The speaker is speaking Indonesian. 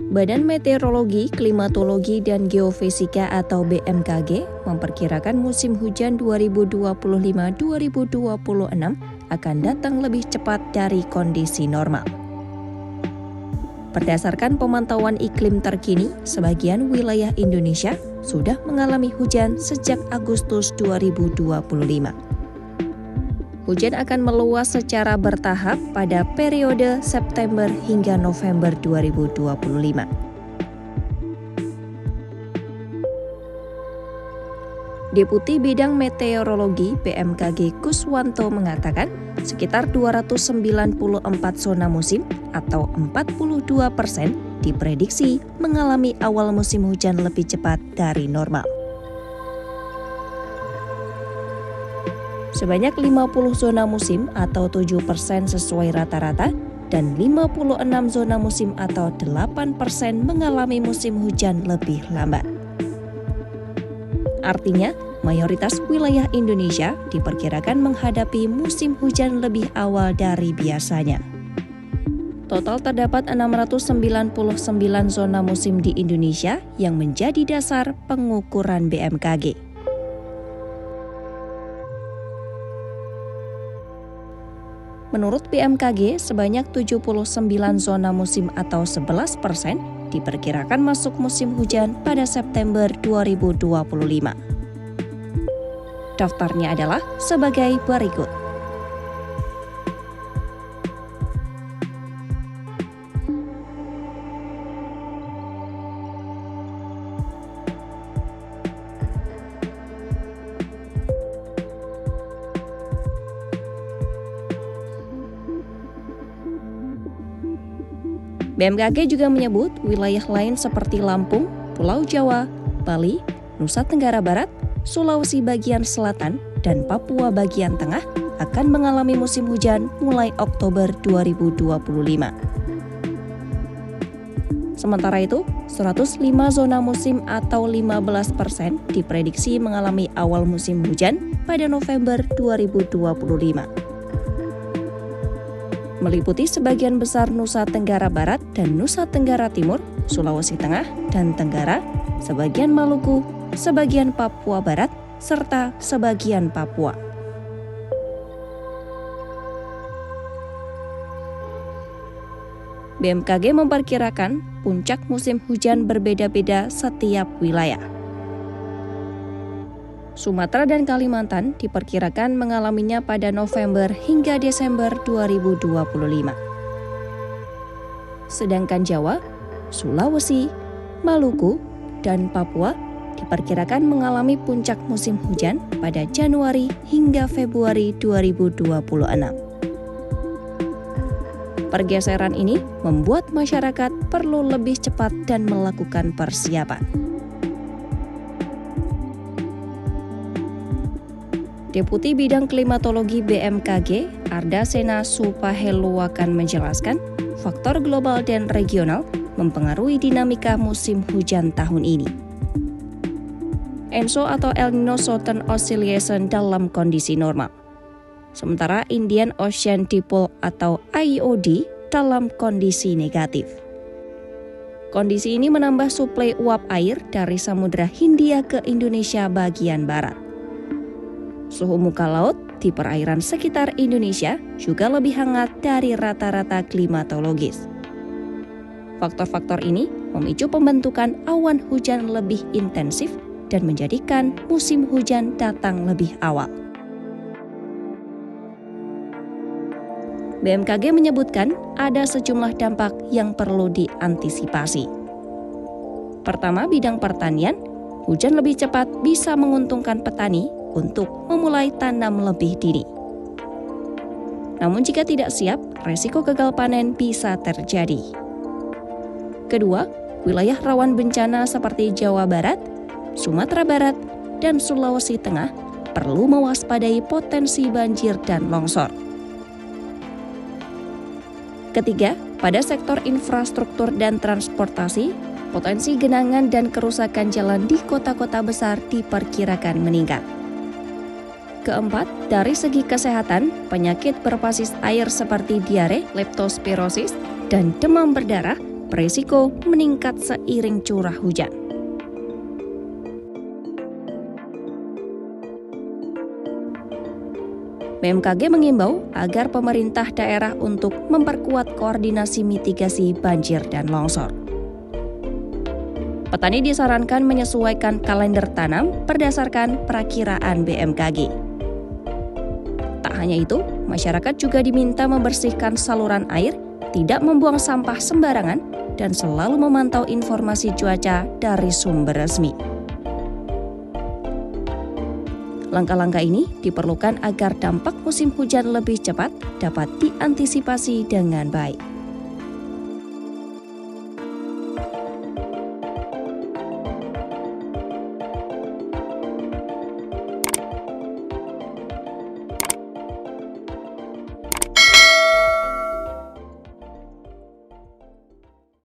Badan Meteorologi, Klimatologi, dan Geofisika atau BMKG memperkirakan musim hujan 2025-2026 akan datang lebih cepat dari kondisi normal. Berdasarkan pemantauan iklim terkini, sebagian wilayah Indonesia sudah mengalami hujan sejak Agustus 2025. Hujan akan meluas secara bertahap pada periode September hingga November 2025. Deputi Bidang Meteorologi BMKG Kuswanto mengatakan, sekitar 294 zona musim atau 42% diprediksi mengalami awal musim hujan lebih cepat dari normal. Sebanyak 50 zona musim atau 7% sesuai rata-rata dan 56 zona musim atau 8% mengalami musim hujan lebih lambat. Artinya, mayoritas wilayah Indonesia diperkirakan menghadapi musim hujan lebih awal dari biasanya. Total terdapat 699 zona musim di Indonesia yang menjadi dasar pengukuran BMKG. Menurut BMKG, sebanyak 79 zona musim atau 11% diperkirakan masuk musim hujan pada September 2025. Daftarnya adalah sebagai berikut. BMKG juga menyebut wilayah lain seperti Lampung, Pulau Jawa, Bali, Nusa Tenggara Barat, Sulawesi bagian selatan, dan Papua bagian tengah akan mengalami musim hujan mulai Oktober 2025. Sementara itu, 105 zona musim atau 15% diprediksi mengalami awal musim hujan pada November 2025. Meliputi sebagian besar Nusa Tenggara Barat dan Nusa Tenggara Timur, Sulawesi Tengah dan Tenggara, sebagian Maluku, sebagian Papua Barat, serta sebagian Papua. BMKG memperkirakan puncak musim hujan berbeda-beda setiap wilayah. Sumatera dan Kalimantan diperkirakan mengalaminya pada November hingga Desember 2025. Sedangkan Jawa, Sulawesi, Maluku, dan Papua diperkirakan mengalami puncak musim hujan pada Januari hingga Februari 2026. Pergeseran ini membuat masyarakat perlu lebih cepat dan melakukan persiapan. Deputi Bidang Klimatologi BMKG, Ardasena Supaheluwakan menjelaskan, faktor global dan regional mempengaruhi dinamika musim hujan tahun ini. ENSO atau El Niño Southern Oscillation dalam kondisi normal. Sementara Indian Ocean Dipole atau IOD dalam kondisi negatif. Kondisi ini menambah suplai uap air dari Samudra Hindia ke Indonesia bagian barat. Suhu muka laut di perairan sekitar Indonesia juga lebih hangat dari rata-rata klimatologis. Faktor-faktor ini memicu pembentukan awan hujan lebih intensif dan menjadikan musim hujan datang lebih awal. BMKG menyebutkan ada sejumlah dampak yang perlu diantisipasi. Pertama, bidang pertanian, hujan lebih cepat bisa menguntungkan petani untuk memulai tanam lebih dini. Namun jika tidak siap, resiko gagal panen bisa terjadi. Kedua, wilayah rawan bencana seperti Jawa Barat, Sumatera Barat, dan Sulawesi Tengah perlu mewaspadai potensi banjir dan longsor. Ketiga, pada sektor infrastruktur dan transportasi, potensi genangan dan kerusakan jalan di kota-kota besar diperkirakan meningkat. Keempat, dari segi kesehatan, penyakit berbasis air seperti diare, leptospirosis, dan demam berdarah beresiko meningkat seiring curah hujan. BMKG mengimbau agar pemerintah daerah untuk memperkuat koordinasi mitigasi banjir dan longsor. Petani disarankan menyesuaikan kalender tanam berdasarkan perakiraan BMKG. Tak hanya itu, masyarakat juga diminta membersihkan saluran air, tidak membuang sampah sembarangan, dan selalu memantau informasi cuaca dari sumber resmi. Langkah-langkah ini diperlukan agar dampak musim hujan lebih cepat dapat diantisipasi dengan baik.